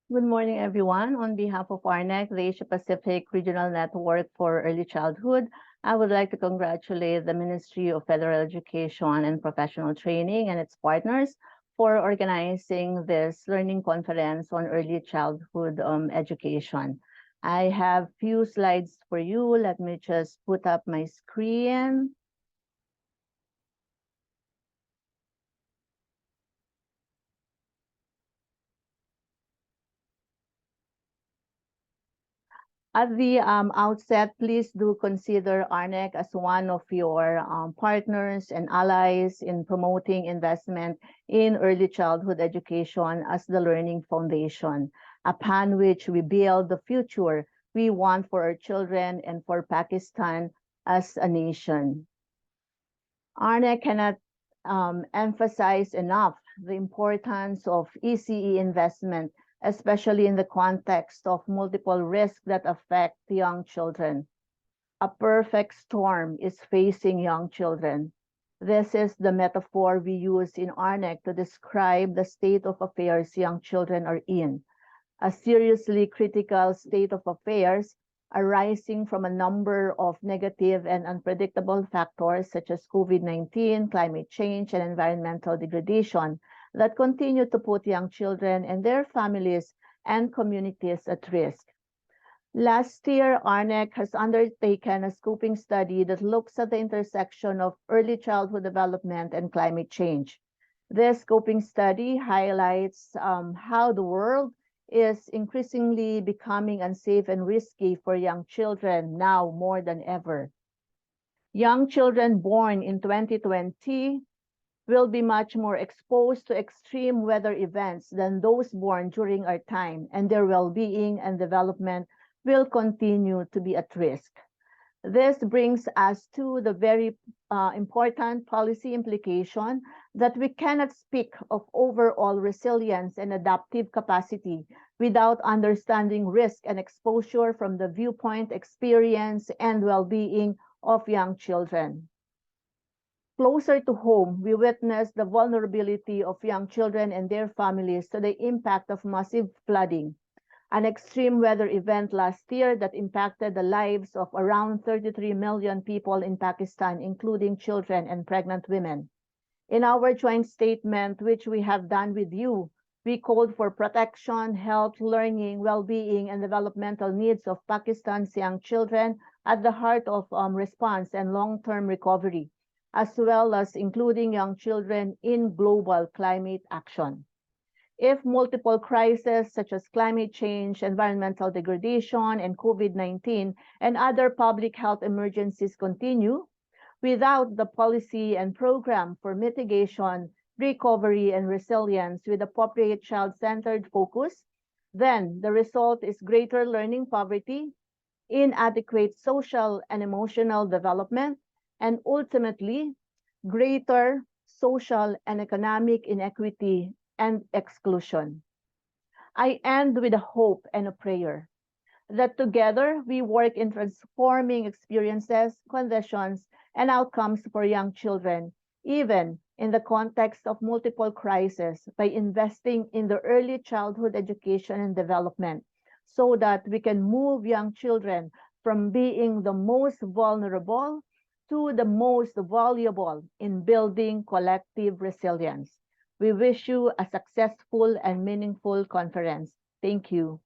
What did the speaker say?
Good morning, everyone. On behalf of ARNEC, the Asia Pacific Regional Network for Early Childhood, I would like to congratulate the Ministry of Federal Education and Professional Training and its partners for organizing this learning conference on early childhood education. I have few slides for you. Let me just put up my screen. At the outset, please do consider ARNEC as one of your partners and allies in promoting investment in early childhood education as the learning foundation, upon which we build the future we want for our children and for Pakistan as a nation. ARNEC cannot emphasize enough the importance of ECE investment, especially in the context of multiple risks that affect young children. A perfect storm is facing young children. This is the metaphor we use in ARNEC to describe the state of affairs young children are in. A seriously critical state of affairs arising from a number of negative and unpredictable factors such as COVID-19, climate change, and environmental degradation that continue to put young children and their families and communities at risk. Last year, ARNEC has undertaken a scoping study that looks at the intersection of early childhood development and climate change. This scoping study highlights how the world is increasingly becoming unsafe and risky for young children now more than ever. Young children born in 2020 will be much more exposed to extreme weather events than those born during our time, and their well-being and development will continue to be at risk. This brings us to the very important policy implication that we cannot speak of overall resilience and adaptive capacity without understanding risk and exposure from the viewpoint, experience, and well-being of young children. Closer to home, we witness the vulnerability of young children and their families to the impact of massive flooding, an extreme weather event last year that impacted the lives of around 33 million people in Pakistan, including children and pregnant women. In our joint statement, which we have done with you, we called for protection, health, learning, well-being, and developmental needs of Pakistan's young children at the heart of response and long-term recovery, as well as including young children in global climate action. If multiple crises such as climate change, environmental degradation, and COVID-19 and other public health emergencies continue, without the policy and program for mitigation, recovery, and resilience with appropriate child-centered focus, then the result is greater learning poverty, inadequate social and emotional development, and ultimately, greater social and economic inequity and exclusion. I end with a hope and a prayer that together we work in transforming experiences, conditions, and outcomes for young children, even in the context of multiple crises, by investing in the early childhood education and development so that we can move young children from being the most vulnerable to the most valuable in building collective resilience. We wish you a successful and meaningful conference. Thank you.